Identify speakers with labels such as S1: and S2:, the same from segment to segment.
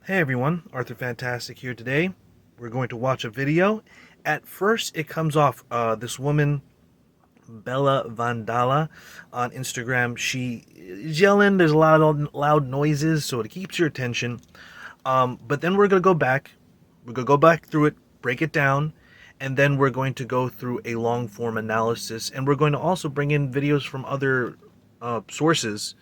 S1: Hey everyone, Arthur Fantastic here today. We're going to watch a video. At first, it comes off this woman, bellavandala, on Instagram. She is yelling, there's a lot of loud noises, so it keeps your attention. But then we're going to go back. We're going to go back through it, break it down, and then we're going to go through a long form analysis. And we're going to also bring in videos from other sources.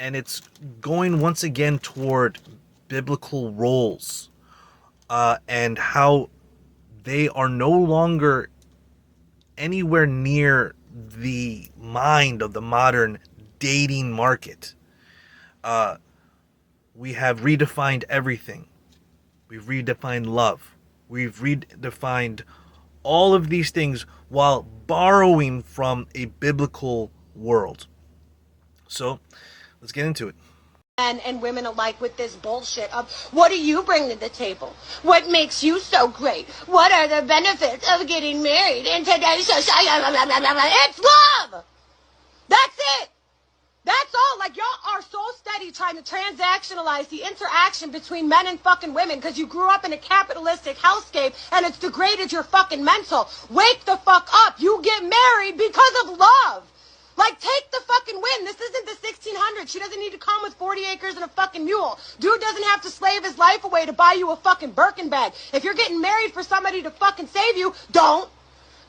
S1: And it's going once again toward biblical roles and how they are no longer anywhere near the mind of the modern dating market. We have redefined everything. We've redefined love. We've redefined all of these things while borrowing from a biblical world. So let's get into it.
S2: Men and women alike with this bullshit of what do you bring to the table? What makes you so great? What are the benefits of getting married in today's society? It's love! That's it! That's all. Like, y'all are so steady trying to transactionalize the interaction between men and fucking women because you grew up in a capitalistic hellscape and it's degraded your fucking mental. Wake the fuck up. You get married because of love. Like, take the fucking win. This isn't the 1600s. She doesn't need to come with 40 acres and a fucking mule. Dude doesn't have to slave his life away to buy you a fucking Birkin bag. If you're getting married for somebody to fucking save you, don't.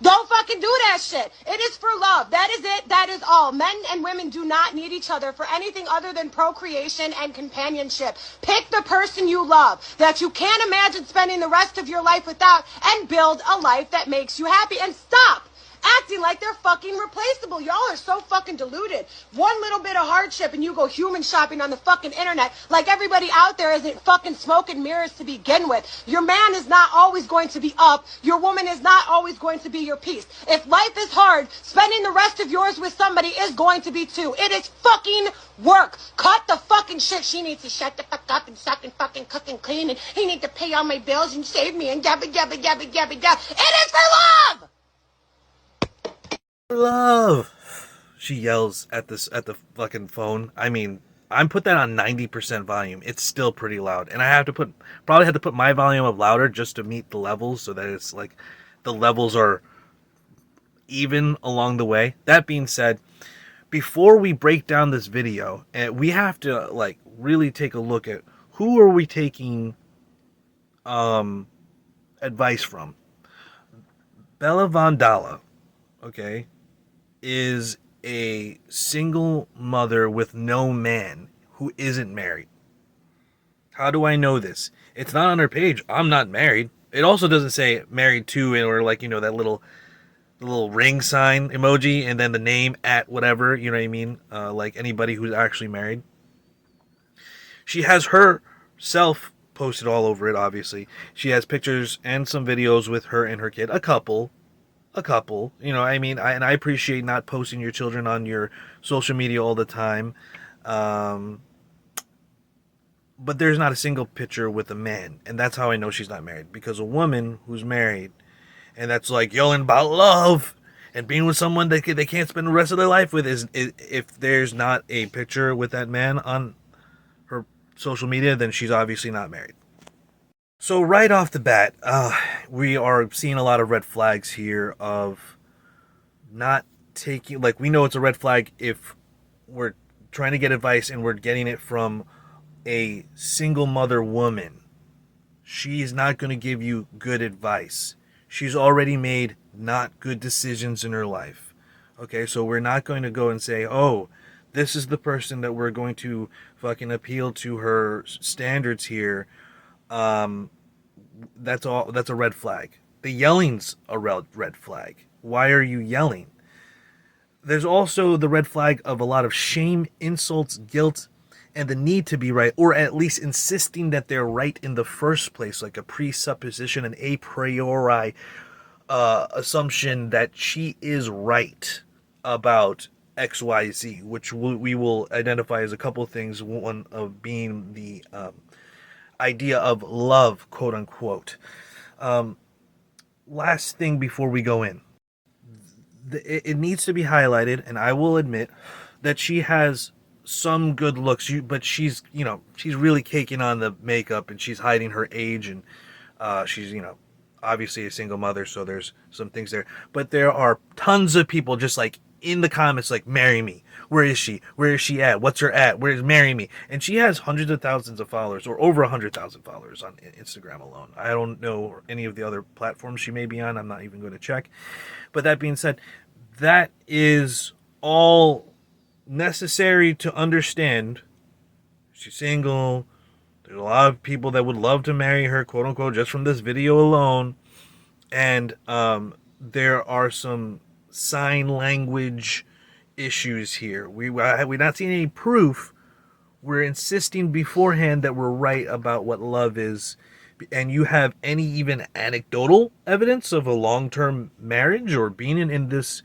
S2: Don't fucking do that shit. It is for love. That is it. That is all. Men and women do not need each other for anything other than procreation and companionship. Pick the person you love that you can't imagine spending the rest of your life without and build a life that makes you happy. And stop acting like they're fucking replaceable. Y'all are so fucking deluded. One little bit of hardship and you go human shopping on the fucking internet like everybody out there isn't fucking smoke and mirrors to begin with. Your man is not always going to be up. Your woman is not always going to be your piece. If life is hard, spending the rest of yours with somebody is going to be too. It is fucking work. Cut the fucking shit. She needs to shut the fuck up and suck and fucking cook and clean and he needs to pay all my bills and save me and gabba gabba gabba gabba gabba. It is for love!
S1: Love, she yells at the fucking phone. I mean, I'm put that on 90% volume. It's still pretty loud, and I have to probably had to put my volume up louder just to meet the levels, so that it's like the levels are even along the way. That being said, before we break down this video, we have to like really take a look at who are we taking advice from. Bellavandala, okay, is a single mother with no man who isn't married. How do I know this? It's not on her page. I'm not married. It also doesn't say married to, or like, you know, that little ring sign emoji and then the name at whatever, you know what I mean? Like anybody who's actually married. She has herself posted all over it, obviously. She has pictures and some videos with her and her kid, a couple, you know, I mean, and I appreciate not posting your children on your social media all the time, but there's not a single picture with a man, and that's how I know she's not married, because a woman who's married, and that's like yelling about love and being with someone that they can't spend the rest of their life with, is if there's not a picture with that man on her social media, then she's obviously not married. So right off the bat, we are seeing a lot of red flags here of not taking, like, we know it's a red flag if we're trying to get advice and we're getting it from a single mother woman. She's not going to give you good advice. She's already made not good decisions in her life. Okay, so we're not going to go and say, oh, this is the person that we're going to fucking appeal to her standards here. That's all. That's a red flag. The yelling's a red flag. Why are you yelling? There's also the red flag of a lot of shame, insults, guilt, and the need to be right, or at least insisting that they're right in the first place, like a presupposition, an a priori assumption that she is right about XYZ, which we will identify as a couple of things. One of being the idea of love, quote unquote. Last thing before we go in, it needs to be highlighted, and I will admit that she has some good looks, but she's, she's really caking on the makeup, and she's hiding her age, and she's, obviously a single mother, so there's some things there. But there are tons of people just like in the comments like, marry me. Where is she? Where is she at? What's her at? Where's marry me? And she has hundreds of thousands of followers, or over 100,000 followers on Instagram alone. I don't know any of the other platforms she may be on. I'm not even going to check. But that being said, that is all necessary to understand. She's single. There's a lot of people that would love to marry her, quote unquote, just from this video alone. And there are some sign language issues here. We're not seeing any proof. We're insisting beforehand that we're right about what love is. And you have any even anecdotal evidence of a long-term marriage or being in this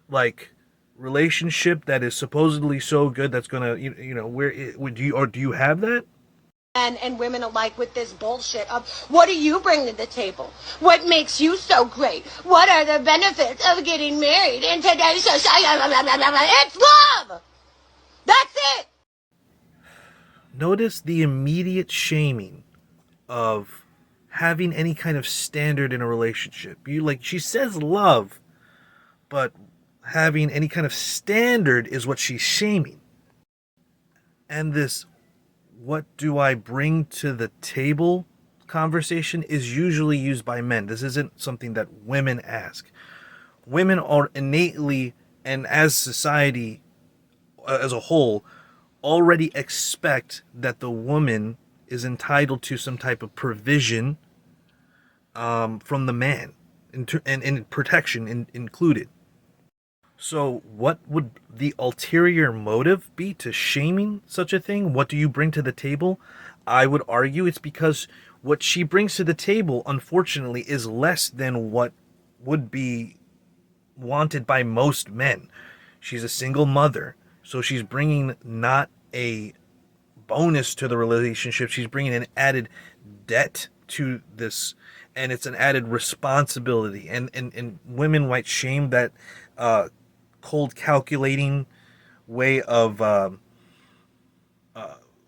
S1: like relationship that is supposedly so good that's gonna, do you have that?
S2: And women alike with this bullshit of what do you bring to the table? What makes you so great? What are the benefits of getting married in today's society? It's love! That's it!
S1: Notice the immediate shaming of having any kind of standard in a relationship. She says love, but having any kind of standard is what she's shaming. And this what do I bring to the table conversation is usually used by men. This isn't something that women ask. Women are innately, and as society as a whole, already expect that the woman is entitled to some type of provision from the man, and protection included. So what would the ulterior motive be to shaming such a thing? What do you bring to the table? I would argue it's because what she brings to the table, unfortunately, is less than what would be wanted by most men. She's a single mother, so she's bringing not a bonus to the relationship. She's bringing an added debt to this, and it's an added responsibility. And women might shame that cold calculating way of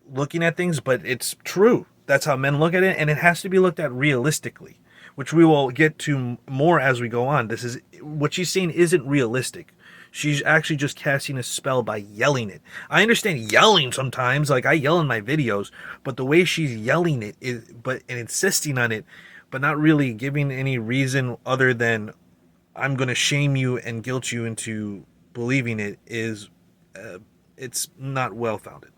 S1: looking at things, but it's true. That's how men look at it, and it has to be looked at realistically, which we will get to more as we go on. This is what she's saying isn't realistic. She's actually just casting a spell by yelling it. I understand yelling sometimes, like I yell in my videos, but the way she's yelling it and insisting on it, but not really giving any reason other than I'm going to shame you and guilt you into believing it is, it's not well-founded.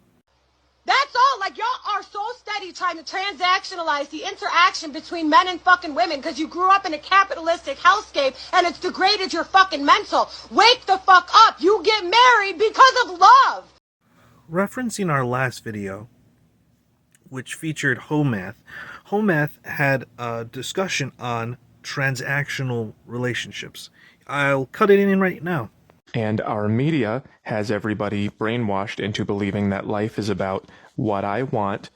S2: That's all. Like, y'all are so steady trying to transactionalize the interaction between men and fucking women because you grew up in a capitalistic hellscape and it's degraded your fucking mental. Wake the fuck up. You get married because of love.
S1: Referencing our last video, which featured hoemath, hoemath had a discussion on transactional relationships. I'll cut it in right now.
S3: And our media has everybody brainwashed into believing that life is about what I want,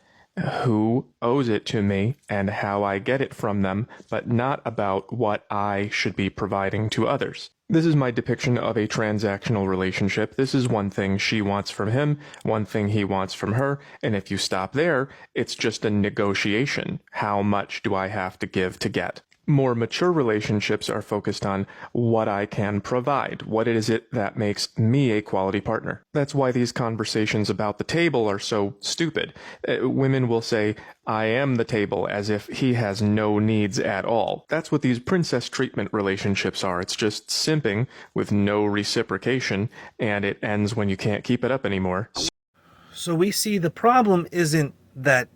S3: who owes it to me, and how I get it from them, but not about what I should be providing to others. This is my depiction of a transactional relationship. This is one thing she wants from him, one thing he wants from her, and if you stop there, it's just a negotiation. How much do I have to give to get? More mature relationships are focused on what I can provide. What is it that makes me a quality partner? That's why these conversations about the table are so stupid. Women will say, I am the table, as if he has no needs at all. That's what these princess treatment relationships are. It's just simping with no reciprocation, and it ends when you can't keep it up anymore.
S1: So we see the problem isn't that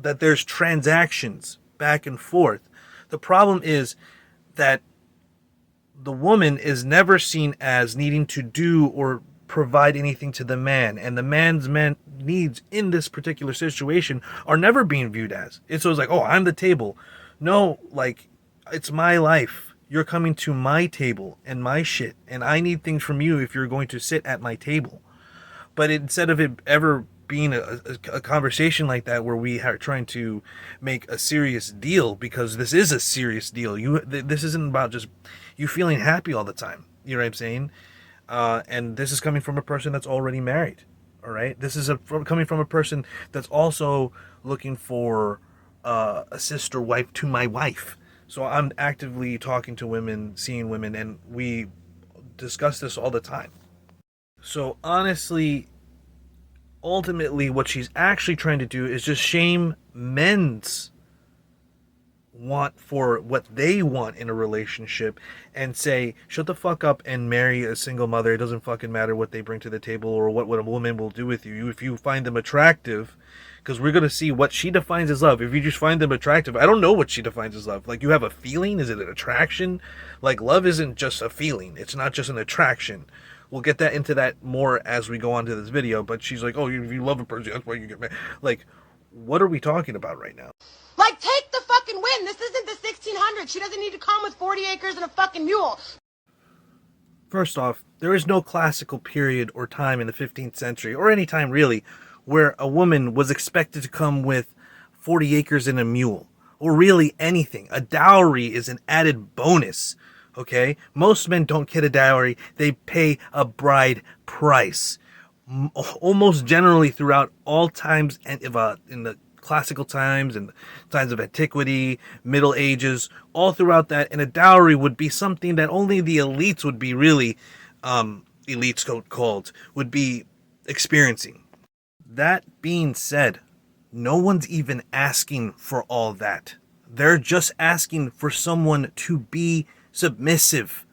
S1: that there's transactions back and forth. The problem is that the woman is never seen as needing to do or provide anything to the man, and the man's needs in this particular situation are never being viewed as. It's always like, oh, I'm the table. No, like, it's my life. You're coming to my table and my shit, and I need things from you if you're going to sit at my table. But instead of it ever being a conversation like that where we are trying to make a serious deal, because this is a serious deal. This isn't about just you feeling happy all the time. You know what I'm saying? And this is coming from a person that's already married. All right, this is coming from a person that's also looking for a sister wife to my wife. So I'm actively talking to women, seeing women, and we discuss this all the time. So honestly, ultimately, what she's actually trying to do is just shame men's want for what they want in a relationship and say, shut the fuck up and marry a single mother. It doesn't fucking matter what they bring to the table or what a woman will do with you. If you find them attractive, because we're going to see what she defines as love. If you just find them attractive, I don't know what she defines as love. Like, you have a feeling? Is it an attraction? Like, love isn't just a feeling. It's not just an attraction. We'll get that into that more as we go on to this video. But she's like, oh, if you love a person, that's why you get married. Like, what are we talking about right now?
S2: Like, take the fucking win. This isn't the 1600s. She doesn't need to come with 40 acres and a fucking mule.
S1: First off, there is no classical period or time in the 15th century, or any time really, where a woman was expected to come with 40 acres and a mule, or really anything. A dowry is an added bonus, okay? Most men don't get a dowry, they pay a bride price. Almost generally throughout all times and in the classical times and times of antiquity, Middle Ages, all throughout that, and a dowry would be something that only the elites would be really, elites called, would be experiencing. That being said, no one's even asking for all that. They're just asking for someone to be submissive.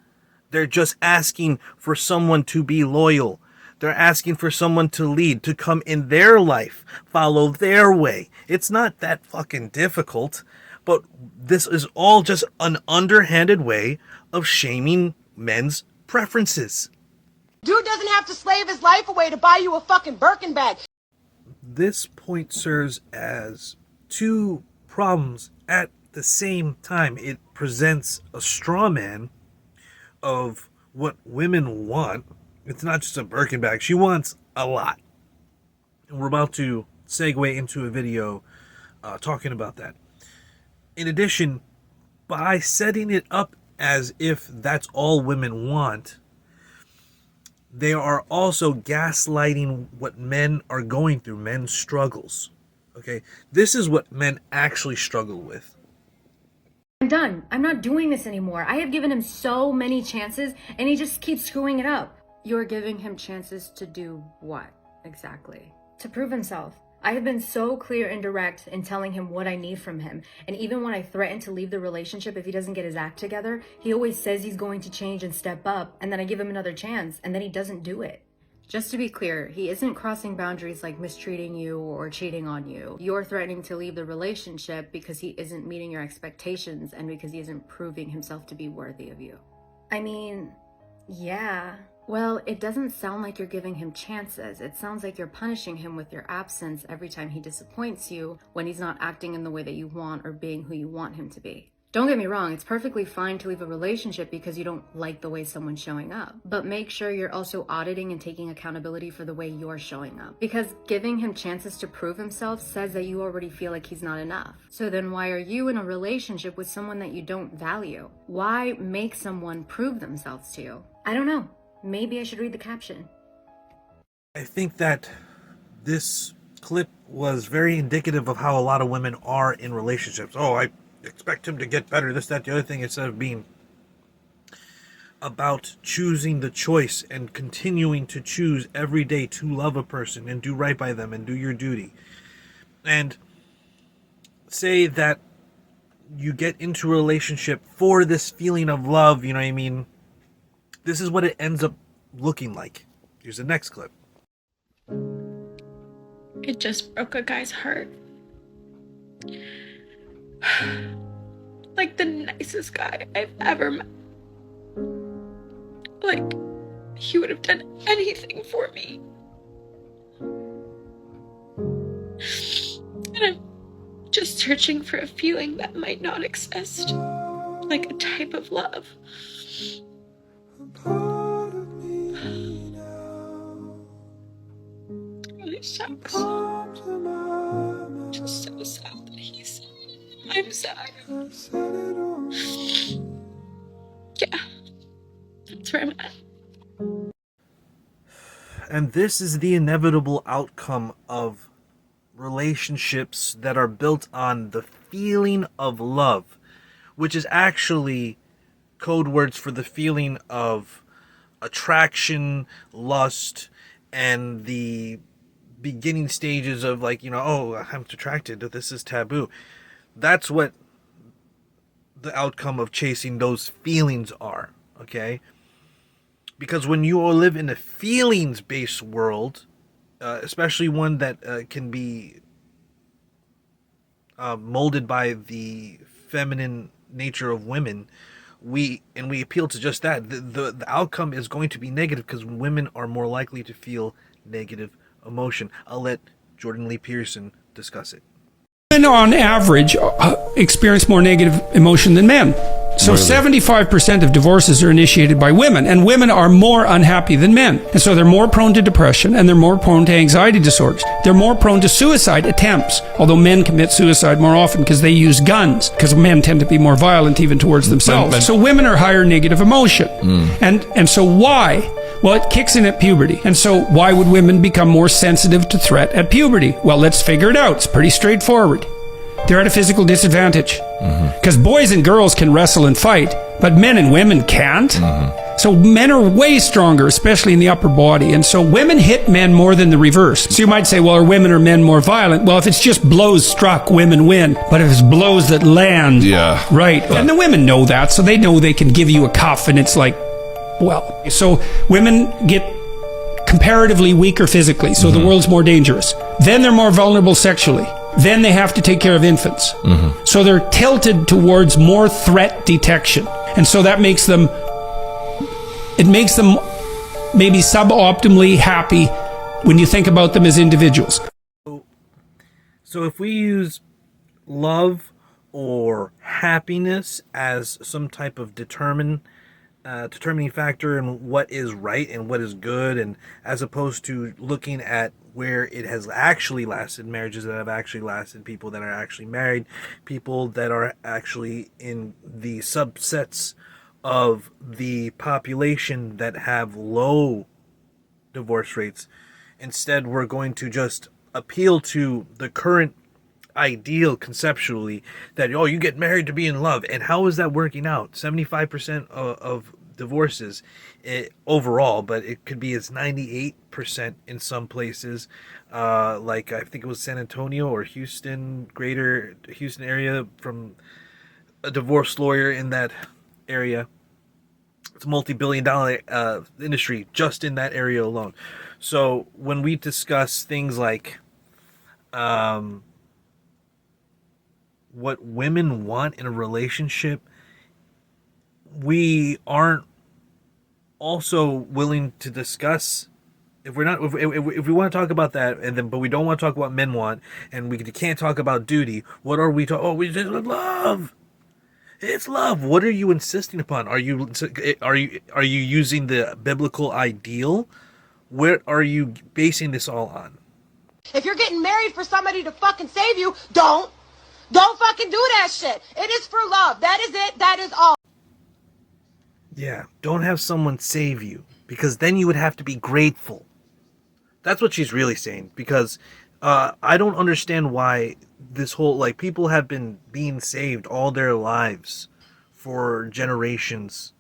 S1: They're just asking for someone to be loyal. They're asking for someone to lead, to come in their life, follow their way. It's not that fucking difficult, but this is all just an underhanded way of shaming men's preferences.
S2: Dude doesn't have to slave his life away to buy you a fucking Birkin bag.
S1: This point serves as two problems at the same time. It presents a straw man of what women want. It's not just a Birkin bag. She wants a lot. And we're about to segue into a video talking about that. In addition, by setting it up as if that's all women want, they are also gaslighting what men are going through, men's struggles. Okay? This is what men actually struggle with.
S4: I'm done. I'm not doing this anymore. I have given him so many chances and he just keeps screwing it up. You're giving him chances to do what exactly? To prove himself. I have been so clear and direct in telling him what I need from him. And even when I threaten to leave the relationship if he doesn't get his act together, he always says he's going to change and step up, and then I give him another chance, and then he doesn't do it. Just to be clear, he isn't crossing boundaries like mistreating you or cheating on you. You're threatening to leave the relationship because he isn't meeting your expectations and because he isn't proving himself to be worthy of you. I mean, yeah. Well, it doesn't sound like you're giving him chances. It sounds like you're punishing him with your absence every time he disappoints you when he's not acting in the way that you want or being who you want him to be. Don't get me wrong, it's perfectly fine to leave a relationship because you don't like the way someone's showing up. But make sure you're also auditing and taking accountability for the way you're showing up. Because giving him chances to prove himself says that you already feel like he's not enough. So then why are you in a relationship with someone that you don't value? Why make someone prove themselves to you? I don't know. Maybe I should read the caption.
S1: I think that this clip was very indicative of how a lot of women are in relationships. Oh, I expect him to get better, this, that, the other thing, instead of being about choosing the choice and continuing to choose every day to love a person and do right by them and do your duty. And say that you get into a relationship for this feeling of love, you know what I mean? This is what it ends up looking like. Here's the next clip.
S5: It just broke a guy's heart. Like the nicest guy I've ever met. Like, he would have done anything for me. And I'm just searching for a feeling that might not exist. Like a type of love. It really sucks. Just so sad that he's sad. I'm sad. Yeah, that's where I'm at.
S1: And this is the inevitable outcome of relationships that are built on the feeling of love, which is actually code words for the feeling of attraction, lust, and the beginning stages of, like, you know, oh, I'm attracted, this is taboo. That's what the outcome of chasing those feelings are, okay? Because when you live in a feelings-based world, especially one that can be molded by the feminine nature of women, we appeal to just that. The outcome is going to be negative because women are more likely to feel negative emotion. I'll let Jordan Lee Pearson discuss it.
S6: Women on average experience more negative emotion than men. So really? 75% of divorces are initiated by women, and women are more unhappy than men. And so they're more prone to depression, and they're more prone to anxiety disorders. They're more prone to suicide attempts, although men commit suicide more often because they use guns, because men tend to be more violent even towards themselves. So women are higher negative emotion. And so why? Well, it kicks in at puberty. And so why would women become more sensitive to threat at puberty? Well, let's figure it out. It's pretty straightforward. They're at a physical disadvantage. Because boys and girls can wrestle and fight, but men and women can't. So men are way stronger, especially in the upper body. And so women hit men more than the reverse. So you might say, well, are women or men more violent? Well, if it's just blows struck, women win. But if it's blows that land, right. And the women know that, so they know they can give you a cuff, and it's like, well. So women get comparatively weaker physically, so the world's more dangerous. Then they're more vulnerable sexually. Then they have to take care of infants. So they're tilted towards more threat detection. And so that makes them, it makes them maybe suboptimally happy when you think about them as individuals.
S1: So if we use love or happiness as some type of determining factor in what is right and what is good, and as opposed to looking at where it has actually lasted, marriages that have actually lasted, people that are actually married, people that are actually in the subsets of the population that have low divorce rates. Instead, we're going to just appeal to the current ideal conceptually that, oh, you get married to be in love. And how is that working out? 75% of divorces overall, but it could be as 98% in some places, like I think it was San Antonio or Houston, greater Houston area, from a divorce lawyer in that area. It's a multi-billion-dollar industry just in that area alone. So when we discuss things like what women want in a relationship, we aren't also willing to discuss, if we want to talk about that, and then but we don't want to talk about men want, and we can't talk about duty. What are we talking? Oh, we just love. It's love. What are you insisting upon? Are you using the biblical ideal? What are you basing this all on?
S2: If you're getting married for somebody to fucking save you, don't fucking do that shit. It is for love. That is it. That is all.
S1: Yeah, don't have someone save you, because then you would have to be grateful. That's what she's really saying, because I don't understand why this whole, like, people have been being saved all their lives for generations.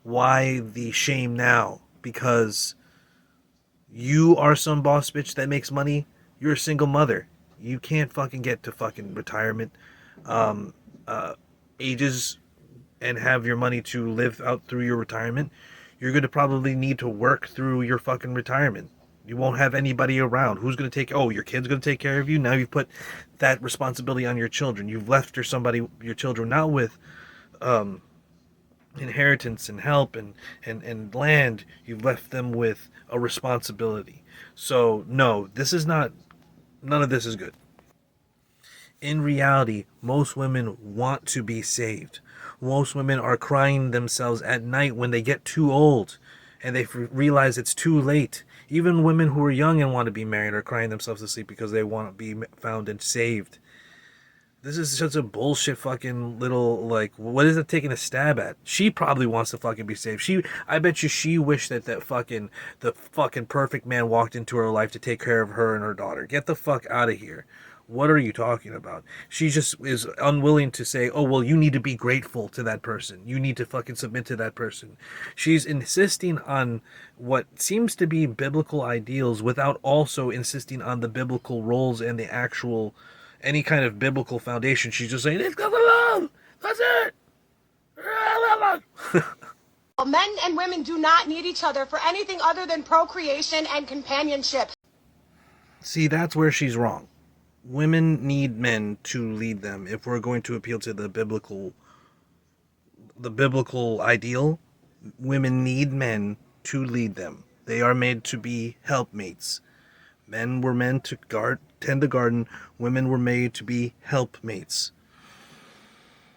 S1: Why the shame now? Because you are some boss bitch that makes money. You're a single mother. You can't fucking get to fucking retirement ages and have your money to live out through your retirement. You're going to probably need to work through your fucking retirement. You won't have anybody around. Who's going to take, oh, your kid's going to take care of you? Now you've put that responsibility on your children. You've left your children not with inheritance and help and land. You've left them with a responsibility. So no, none of this is good. In reality, most women want to be saved. Most women are crying themselves at night when they get too old and they realize it's too late. Even women who are young and want to be married are crying themselves to sleep because they want to be found and saved. This is such a bullshit fucking little, like, what is it taking a stab at? She probably wants to fucking be saved. I bet you she wished that the fucking perfect man walked into her life to take care of her and her daughter. Get the fuck out of here. What are you talking about? She just is unwilling to say, oh, well, you need to be grateful to that person. You need to fucking submit to that person. She's insisting on what seems to be biblical ideals without also insisting on the biblical roles and the actual any kind of biblical foundation. She's just saying, it's because of love. That's it.
S2: Men and women do not need each other for anything other than procreation and companionship.
S1: See, that's where she's wrong. Women need men to lead them if we're going to appeal to the biblical ideal. Women need men to lead them. They are made to be helpmates. Men were meant to tend the garden. Women were made to be helpmates.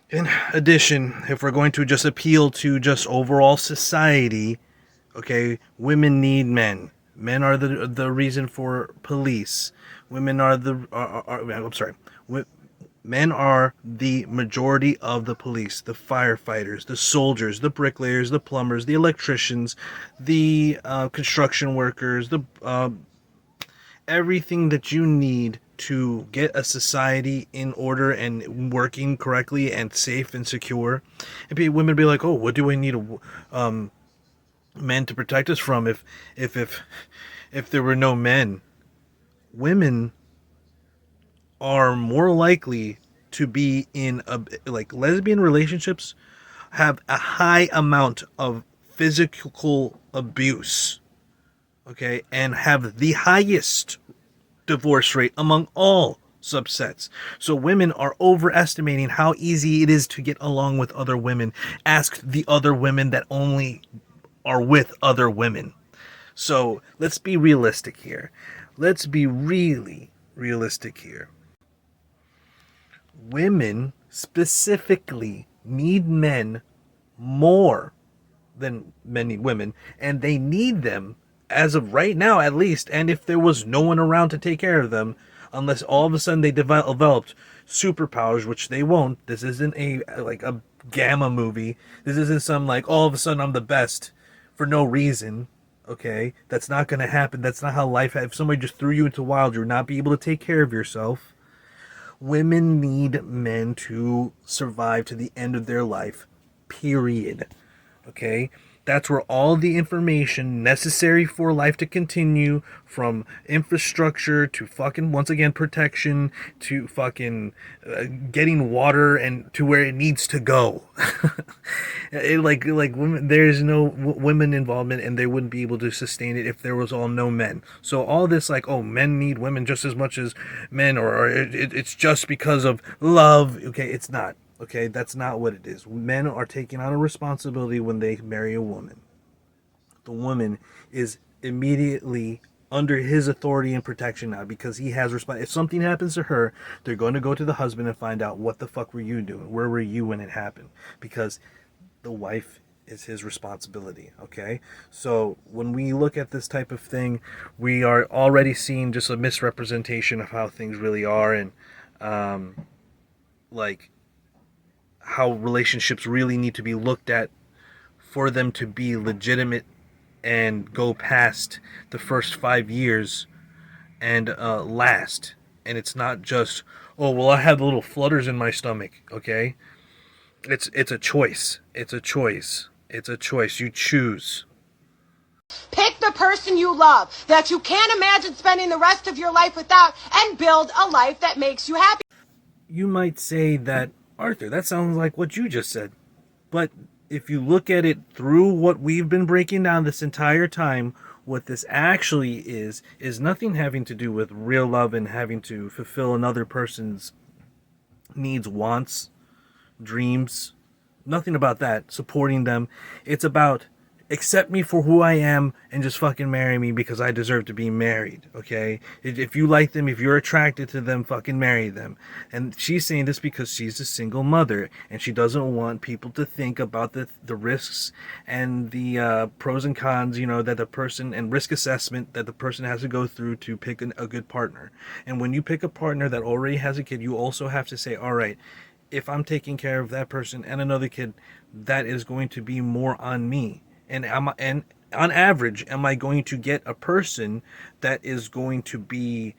S1: In addition, if we're going to just appeal to just overall society, okay, women need men. Men are the reason for police. Women are men are the majority of the police, the firefighters, the soldiers, the bricklayers, the plumbers, the electricians, the construction workers, the everything that you need to get a society in order and working correctly and safe and secure. And women be like, oh, what do we need men to protect us from if there were no men? Women are more likely to be in lesbian relationships, have a high amount of physical abuse, okay, and have the highest divorce rate among all subsets. So women are overestimating how easy it is to get along with other women. Ask the other women that only are with other women. So let's be realistic here. Let's be really realistic here. Women specifically need men more than men need women, and they need them as of right now, at least. And if there was no one around to take care of them, unless all of a sudden they developed superpowers, which they won't. This isn't a gamma movie. This isn't some all of a sudden I'm the best for no reason. Okay, that's not going to happen. That's not how life. If somebody just threw you into wild, you'll not be able to take care of yourself. Women need men to survive to the end of their life. Period. Okay? That's where all the information necessary for life to continue, from infrastructure to fucking, once again, protection, to fucking getting water and to where it needs to go. Women, there's no women involvement, and they wouldn't be able to sustain it if there was all no men. So all this men need women just as much as men, or it's just because of love. Okay, it's not. Okay, that's not what it is. Men are taking on a responsibility when they marry a woman. The woman is immediately under his authority and protection now, because he has if something happens to her, they're going to go to the husband and find out, what the fuck were you doing? Where were you when it happened? Because the wife is his responsibility. Okay, so when we look at this type of thing, we are already seeing just a misrepresentation of how things really are, and how relationships really need to be looked at for them to be legitimate and go past the first 5 years and last. And it's not just, oh, well, I have little flutters in my stomach. Okay, it's a choice. It's a choice. It's a choice. You choose.
S2: Pick the person you love, that you can't imagine spending the rest of your life without, and build a life that makes you happy.
S1: You might say that, Arthur, that sounds like what you just said. But if you look at it through what we've been breaking down this entire time, what this actually is nothing having to do with real love and having to fulfill another person's needs, wants, dreams. Nothing about that. Supporting them. It's about accept me for who I am and just fucking marry me because I deserve to be married, okay? If you like them, if you're attracted to them, fucking marry them. And she's saying this because she's a single mother and she doesn't want people to think about the risks and the pros and cons, you know, that the person, and risk assessment that the person has to go through to pick a good partner. And when you pick a partner that already has a kid, you also have to say, all right, if I'm taking care of that person and another kid, that is going to be more on me. And on average, am I going to get a person that is going to be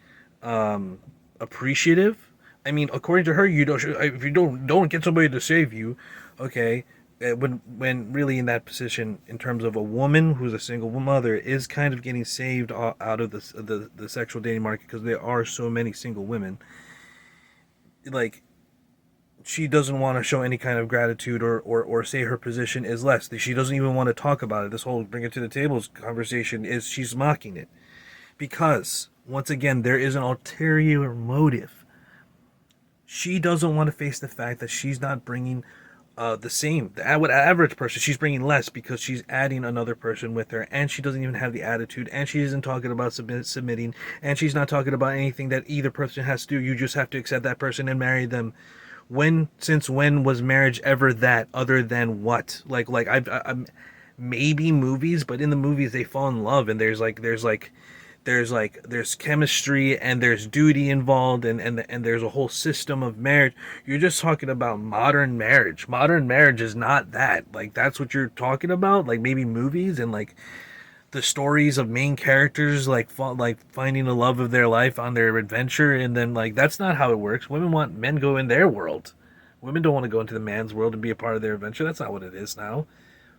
S1: appreciative? I mean, according to her, if you don't get somebody to save you, okay. When really in that position, in terms of a woman who's a single mother, is kind of getting saved out of the sexual dating market because there are so many single women. Like, she doesn't want to show any kind of gratitude or say her position is less. She doesn't even want to talk about it. This whole bring it to the tables conversation is, she's mocking it. Because, once again, there is an ulterior motive. She doesn't want to face the fact that she's not bringing the average person. She's bringing less because she's adding another person with her, and she doesn't even have the attitude, and she isn't talking about submitting, and she's not talking about anything that either person has to do. You just have to accept that person and marry them. Since when was marriage ever that, other than what? I'm maybe movies, but in the movies they fall in love, and there's chemistry and there's duty involved, and there's a whole system of marriage. You're just talking about modern marriage. Modern marriage is not that. Like, that's what you're talking about. Like, maybe movies and like the stories of main characters like finding the love of their life on their adventure, and then like that's not how it works. Women want men go in their world. Women don't want to go into the man's world and be a part of their adventure. That's not what it is now.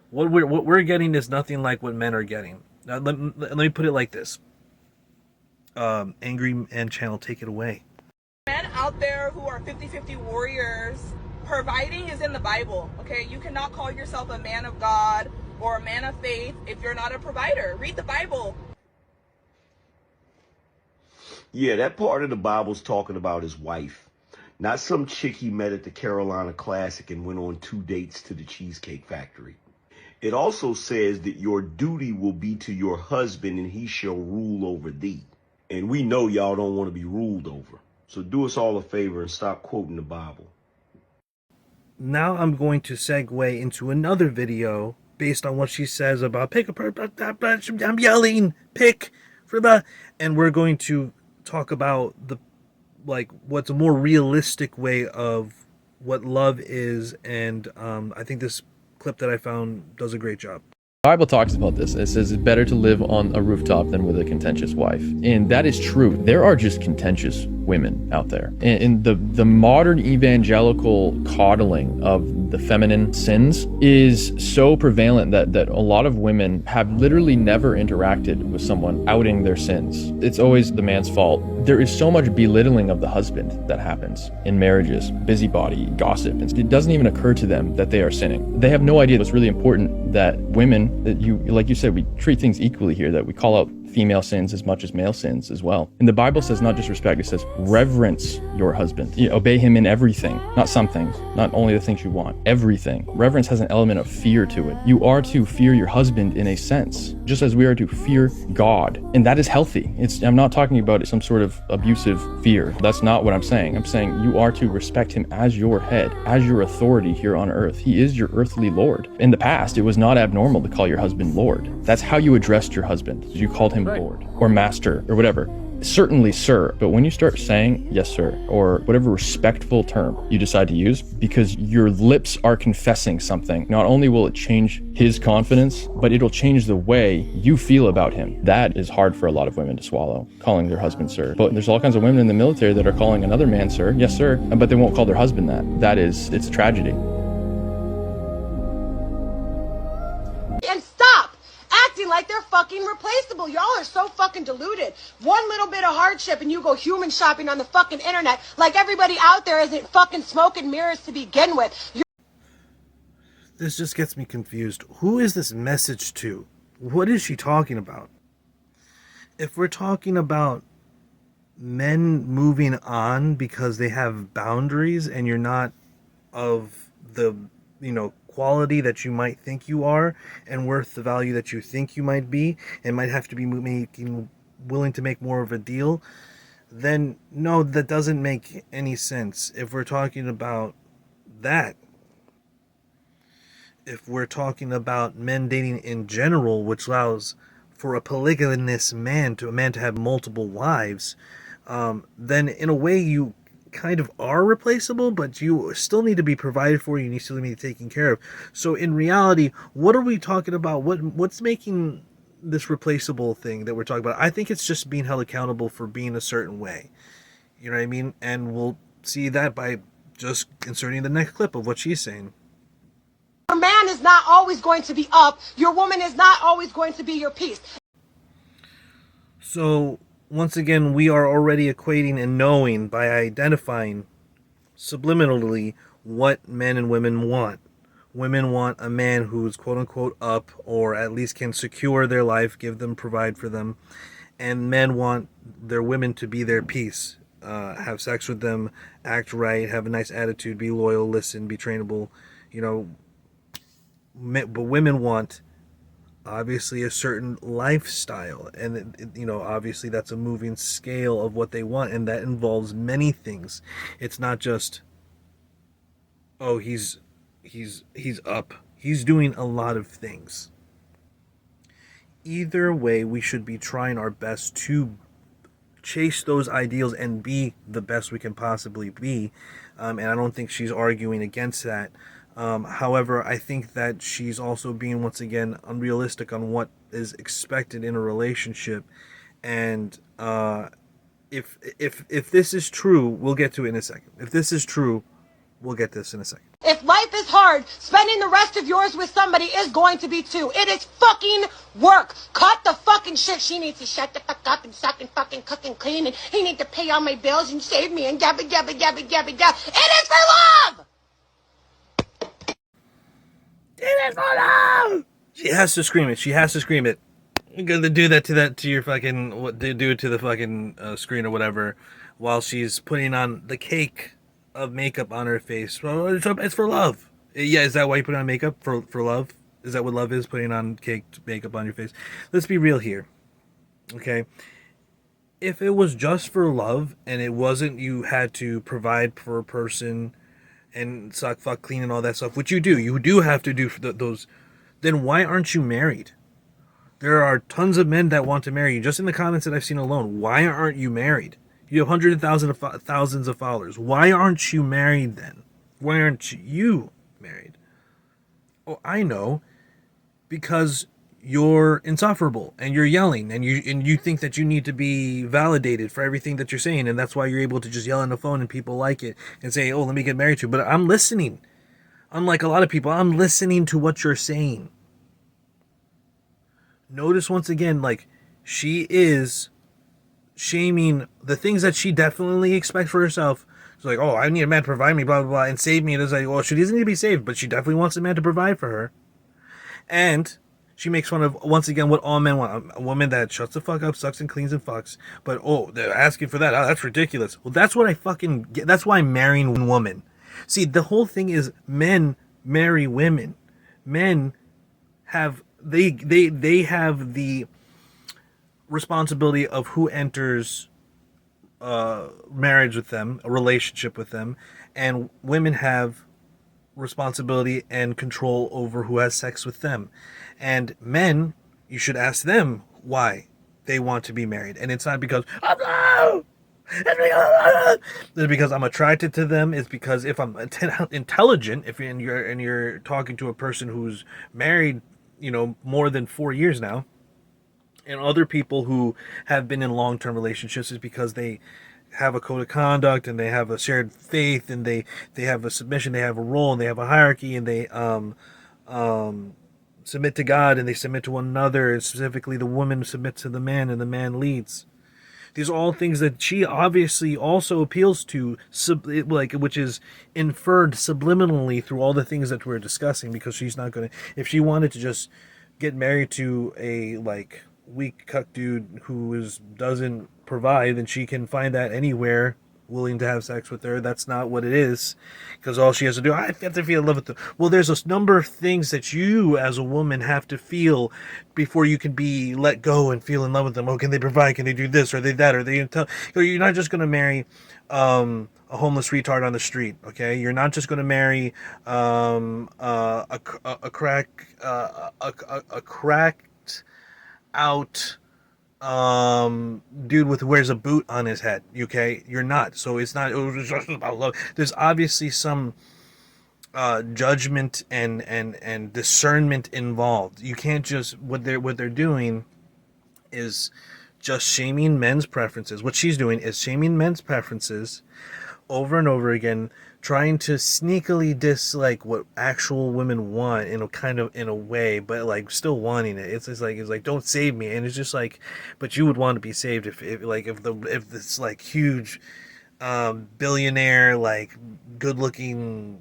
S1: What we're getting is nothing like what men are getting. Now, let me put it like this. Angry Man Channel, take it away.
S7: Men out there who are 50-50 warriors, providing is in the Bible, okay? You cannot call yourself a man of God or a man of faith if you're not a provider. Read the Bible.
S8: Yeah, that part of the Bible's talking about his wife, not some chick he met at the Carolina Classic and went on 2 dates to the Cheesecake Factory. It also says that your duty will be to your husband and he shall rule over thee. And we know y'all don't want to be ruled over. So do us all a favor and stop quoting the Bible.
S1: Now I'm going to segue into another video based on what she says about pick a person. I'm yelling, pick for the, and we're going to talk about what's a more realistic way of what love is, and I think this clip that I found does a great job.
S9: The Bible talks about this. It says it's better to live on a rooftop than with a contentious wife. And that is true. There are just contentious women out there. And the modern evangelical coddling of the feminine sins is so prevalent that a lot of women have literally never interacted with someone outing their sins. It's always the man's fault. There is so much belittling of the husband that happens in marriages, busybody, gossip. It doesn't even occur to them that they are sinning. They have no idea what's really important, that women, that like you said, we treat things equally here, that we call out female sins as much as male sins as well. And the Bible says not just respect, it says reverence your husband. You obey him in everything, not some things, not only the things you want, everything. Reverence has an element of fear to it. You are to fear your husband in a sense, just as we are to fear God. And that is healthy. I'm not talking about some sort of abusive fear. That's not what I'm saying. I'm saying you are to respect him as your head, as your authority here on earth. He is your earthly Lord. In the past, it was not abnormal to call your husband Lord. That's how you addressed your husband. You called him Lord or Master or whatever. Certainly, sir. But when you start saying yes, sir, or whatever respectful term you decide to use, because your lips are confessing something, not only will it change his confidence, but it'll change the way you feel about him. That is hard for a lot of women to swallow, calling their husband sir. But there's all kinds of women in the military that are calling another man sir, yes, sir, but they won't call their husband that. It's a tragedy.
S2: And stop acting like they're fucking replaceable. Y'all are so fucking deluded. One little bit of hardship and you go human shopping on the fucking internet like everybody out there isn't fucking smoke and mirrors to begin with.
S1: This just gets me confused. Who is this message to? What is she talking about? If we're talking about men moving on because they have boundaries and you're not of the, quality that you might think you are and worth the value that you think you might be, and might have to be willing to make more of a deal, then no, that doesn't make any sense. If we're talking about that, if we're talking about men dating in general, which allows for a polygamous man to have multiple wives, then in a way you kind of are replaceable, but you still need to be provided for. You still need to be taken care of. So in reality, what are we talking about? What's making this replaceable thing that we're talking about? I think it's just being held accountable for being a certain way. You know what I mean? And we'll see that by just inserting the next clip of what she's saying.
S2: Your man is not always going to be up. Your woman is not always going to be your piece.
S1: So once again, we are already equating and knowing by identifying subliminally what men and women want. Women want a man who's quote unquote up, or at least can secure their life, give them, provide for them. And men want their women to be their piece, have sex with them, act right, have a nice attitude, be loyal, listen, be trainable. You know, but women want obviously a certain lifestyle, and you know, obviously that's a moving scale of what they want, and that involves many things. It's not just, oh, he's up. He's doing a lot of things. Either way, we should be trying our best to chase those ideals and be the best we can possibly be, and I don't think she's arguing against that. However, I think that she's also being, once again, unrealistic on what is expected in a relationship. And if this is true, we'll get to it in a second. If this is true, we'll get this in a second.
S2: If life is hard, spending the rest of yours with somebody is going to be too. It is fucking work. Cut the fucking shit. She needs to shut the fuck up and suck and fucking cook and clean, and he needs to pay all my bills and save me and dabba dabba dabba dabba dabba. It is for love!
S1: It is for love! She has to scream it. She has to scream it. You're gonna do that to your fucking, what, do it to the fucking screen or whatever, while she's putting on the cake of makeup on her face. Well, it's for love. Yeah, is that why you put on makeup? For love? Is that what love is? Putting on caked makeup on your face? Let's be real here. Okay? If it was just for love, and it wasn't, you had to provide for a person and suck, fuck, clean, and all that stuff, which you do have to do for those, then why aren't you married? There are tons of men that want to marry you. Just in the comments that I've seen alone, why aren't you married? You have hundreds of thousands of followers. Why aren't you married then? Why aren't you married? Oh, I know. Because you're insufferable and you're yelling and you think that you need to be validated for everything that you're saying, and that's why you're able to just yell on the phone and people like it and say, oh, let me get married to you. But I'm listening. Unlike a lot of people, I'm listening to what you're saying. Notice once again, like, she is shaming the things that she definitely expects for herself. She's like, oh, I need a man to provide me, blah, blah, blah, and save me. And it's like, well, she doesn't need to be saved, but she definitely wants a man to provide for her. And she makes fun of, once again, what all men want. A woman that shuts the fuck up, sucks and cleans and fucks. But, oh, they're asking for that. Oh, that's ridiculous. Well, that's what I fucking get. That's why I'm marrying one woman. See, the whole thing is men marry women. Men have, they have the responsibility of who enters marriage with them, a relationship with them, and women have responsibility and control over who has sex with them. And men, you should ask them why they want to be married, and it's not because it's because I'm attracted to them. It's because if I'm intelligent, if you're talking to a person who's married, you know, more than 4 years now, and other people who have been in long-term relationships, is because they have a code of conduct and they have a shared faith and they have a submission, they have a role and they have a hierarchy, and they submit to God and they submit to one another, and specifically the woman submits to the man and the man leads. These are all things that she obviously also appeals to, which is inferred subliminally through all the things that we're discussing, because she's not going to, if she wanted to just get married to a weak cuck dude who doesn't provide, then she can find that anywhere willing to have sex with her. That's not what it is, because all she has to do, I have to feel in love with them. Well, there's a number of things that you as a woman have to feel before you can be let go and feel in love with them. Oh, can they provide? Can they do this? Are they that? Are they you're not just going to marry a homeless retard on the street, okay? You're not just going to marry a cracked out dude with wears a boot on his head, okay? You're not. So it's not, it was just about love. There's obviously some judgment and discernment involved. You can't just, what they're doing is just shaming men's preferences. What she's doing is shaming men's preferences over and over again, trying to sneakily dislike what actual women want in a kind of, in a way, but like still wanting it. It's like don't save me, and it's just like, but you would want to be saved if this like huge billionaire, like good looking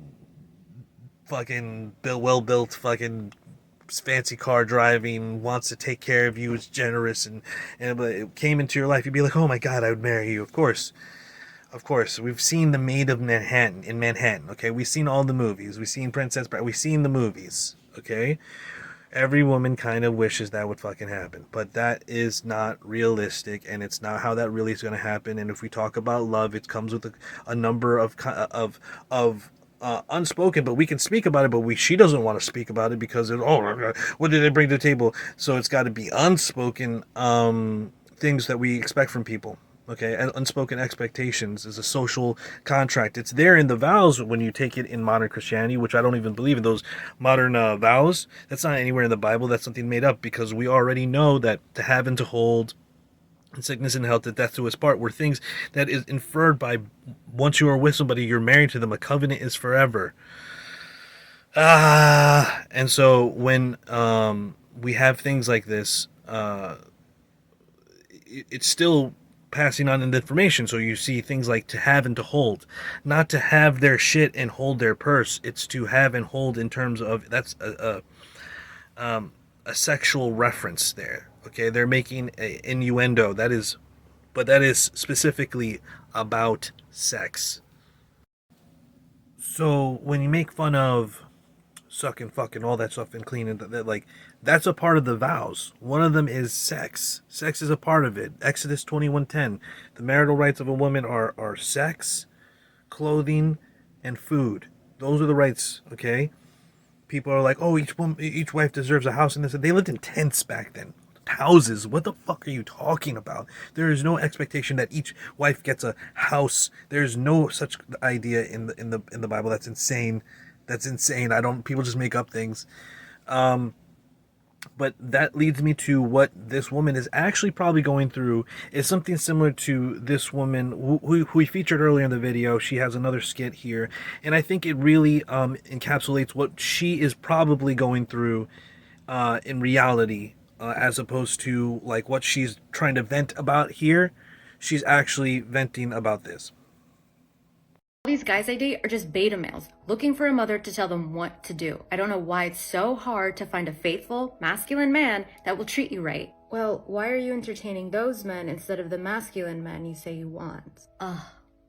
S1: fucking well built fucking fancy car driving, wants to take care of you, is generous, and it came into your life, you'd be like, oh my god, I would marry you. Of course, we've seen The Maid of Manhattan, okay? We've seen all the movies. We've seen Princess Bride. We've seen the movies, okay? Every woman kind of wishes that would fucking happen. But that is not realistic, and it's not how that really is going to happen. And if we talk about love, it comes with a number of unspoken, but we can speak about it, but she doesn't want to speak about it because what did they bring to the table? So it's got to be unspoken things that we expect from people. Okay, and unspoken expectations is a social contract. It's there in the vows when you take it in modern Christianity, which I don't even believe in those modern vows. That's not anywhere in the Bible. That's something made up, because we already know that to have and to hold, in sickness and health, that death do us part, were things that is inferred by, once you are with somebody, you're married to them. A covenant is forever. And so when we have things like this, it's still passing on the information. So you see things like to have and to hold, not to have their shit and hold their purse. It's to have and hold in terms of, that's a sexual reference there. Okay, they're making an innuendo. That is specifically about sex. So when you make fun of sucking, fucking, all that stuff, and cleaning, that's a part of the vows. One of them is sex. Sex is a part of it. Exodus 21:10. The marital rights of a woman are sex, clothing, and food. Those are the rights, okay? People are like, oh, each wife deserves a house, and this. They lived in tents back then. Houses. What the fuck are you talking about? There is no expectation that each wife gets a house. There's no such idea in the Bible. That's insane. That's insane. People just make up things. But that leads me to what this woman is actually probably going through is something similar to this woman who we featured earlier in the video. She has another skit here, and I think it really encapsulates what she is probably going through in reality, as opposed to like what she's trying to vent about here. She's actually venting about this.
S4: These guys I date are just beta males, looking for a mother to tell them what to do. I don't know why it's so hard to find a faithful, masculine man that will treat you right. Well, why are you entertaining those men instead of the masculine men you say you want?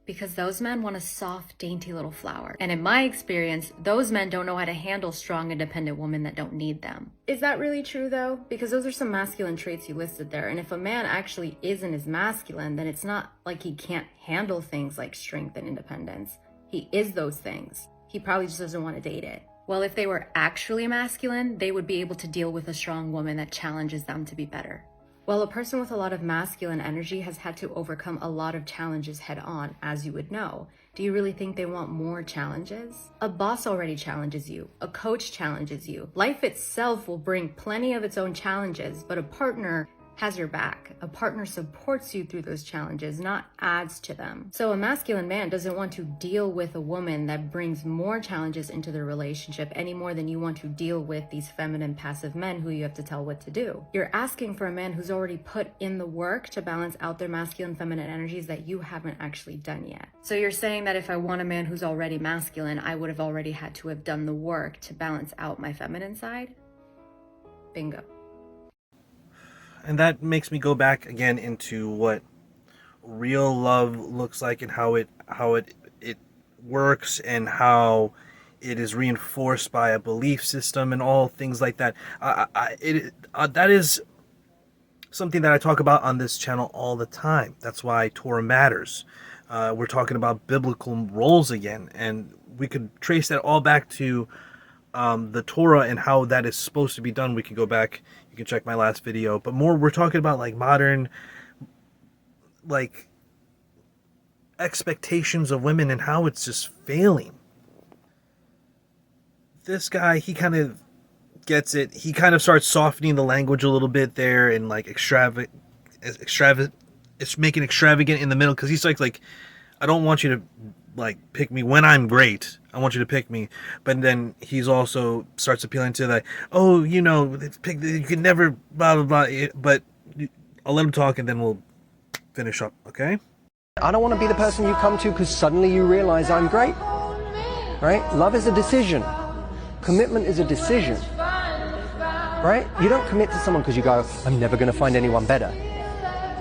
S4: Because those men want a soft, dainty little flower. And in my experience, those men don't know how to handle strong, independent women that don't need them. Is that really true though? Because those are some masculine traits you listed there. And if a man actually isn't as masculine, then it's not like he can't handle things like strength and independence. He is those things. He probably just doesn't want to date it. Well, if they were actually masculine, they would be able to deal with a strong woman that challenges them to be better. Well, a person with a lot of masculine energy has had to overcome a lot of challenges head on, as you would know. Do you really think they want more challenges? A boss already challenges you. A coach challenges you. Life itself will bring plenty of its own challenges, but a partner has your back. A partner supports you through those challenges, not adds to them. So a masculine man doesn't want to deal with a woman that brings more challenges into their relationship any more than you want to deal with these feminine passive men who you have to tell what to do. You're asking for a man who's already put in the work to balance out their masculine feminine energies that you haven't actually done yet. So you're saying that if I want a man who's already masculine, I would have already had to have done the work to balance out my feminine side? Bingo.
S1: And that makes me go back again into what real love looks like and how it works and how it is reinforced by a belief system and all things like that. That is something that I talk about on this channel all the time. That's why Torah matters. We're talking about biblical roles again, and we could trace that all back to the Torah and how that is supposed to be done. We can go back, you can check my last video, but more we're talking about like modern like expectations of women and how it's just failing. This guy, he kind of gets it. He kind of starts softening the language a little bit there and like it's making extravagant in the middle, because he's like I don't want you to like pick me when I'm great. I want you to pick me. But then he's also starts appealing to the, oh, you know, you can never blah blah blah. But I'll let him talk and then we'll finish up, okay?
S10: I don't want to be the person you come to because suddenly you realize I'm great, right? Love is a decision. Commitment is a decision, right? You don't commit to someone because you go, I'm never going to find anyone better,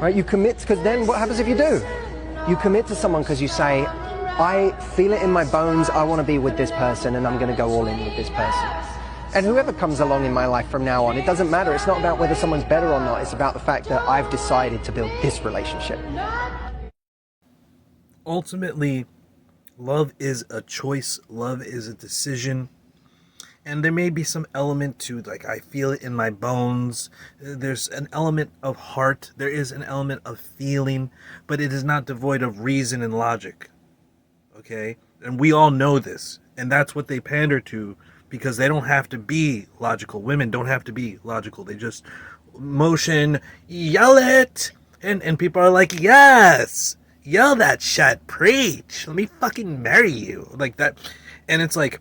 S10: right? You commit because then what happens if you do? You commit to someone because you say, I feel it in my bones, I want to be with this person and I'm going to go all in with this person. And whoever comes along in my life from now on, it doesn't matter. It's not about whether someone's better or not. It's about the fact that I've decided to build this relationship.
S1: Ultimately, love is a choice. Love is a decision. And there may be some element to, like, I feel it in my bones. There's an element of heart. There is an element of feeling. But it is not devoid of reason and logic. Okay? And we all know this. And that's what they pander to, because they don't have to be logical. Women don't have to be logical. They just motion, yell it. And people are like, yes, yell that shit, preach. Let me fucking marry you. Like that. And it's like,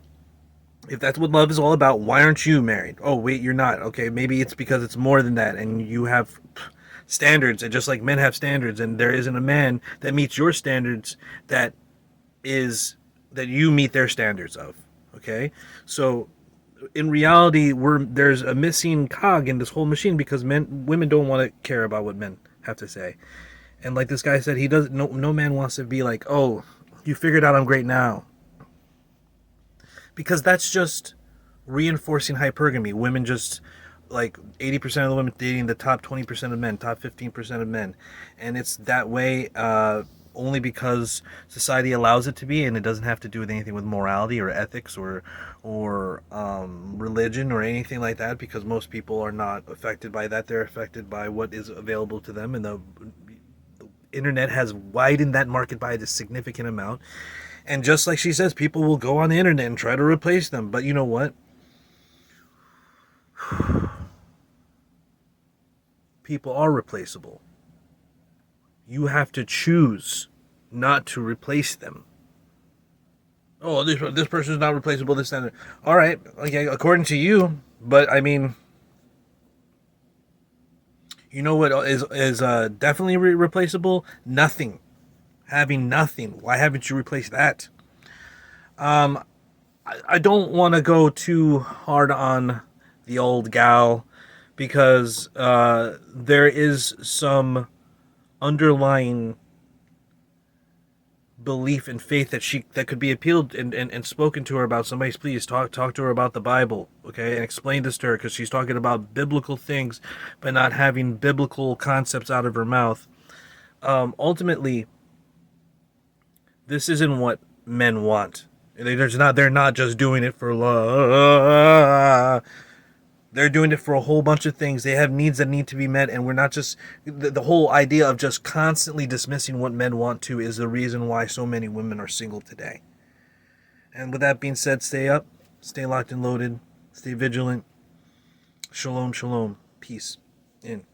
S1: if that's what love is all about, why aren't you married? Oh, wait, you're not. Okay, maybe it's because it's more than that, and you have standards, and just like men have standards, and there isn't a man that meets your standards that you meet their standards of. Okay, so in reality, there's a missing cog in this whole machine, because women don't want to care about what men have to say. And like this guy said, no man wants to be like, oh, you figured out I'm great now. Because that's just reinforcing hypergamy. Women just, like 80% of the women dating the top 20% of men, top 15% of men. And it's that way only because society allows it to be, and it doesn't have to do with anything with morality or ethics or religion or anything like that, because most people are not affected by that. They're affected by what is available to them, and the internet has widened that market by a significant amount. And just like she says, people will go on the internet and try to replace them. But you know what? People are replaceable. You have to choose not to replace them. Oh, this person is not replaceable, this and that. All right, okay, according to you. But I mean, you know what is definitely replaceable? Nothing. Having nothing. Why haven't you replaced that? I don't want to go too hard on the old gal, because there is some underlying belief and faith that could be appealed and spoken to her about. Somebody's, please talk to her about the Bible, okay, and explain this to her, because she's talking about biblical things but not having biblical concepts out of her mouth. Ultimately, this isn't what men want. They're not just doing it for love. They're doing it for a whole bunch of things. They have needs that need to be met, and we're not just... The whole idea of just constantly dismissing what men want to is the reason why so many women are single today. And with that being said, stay up, stay locked and loaded, stay vigilant. Shalom, shalom. Peace. In.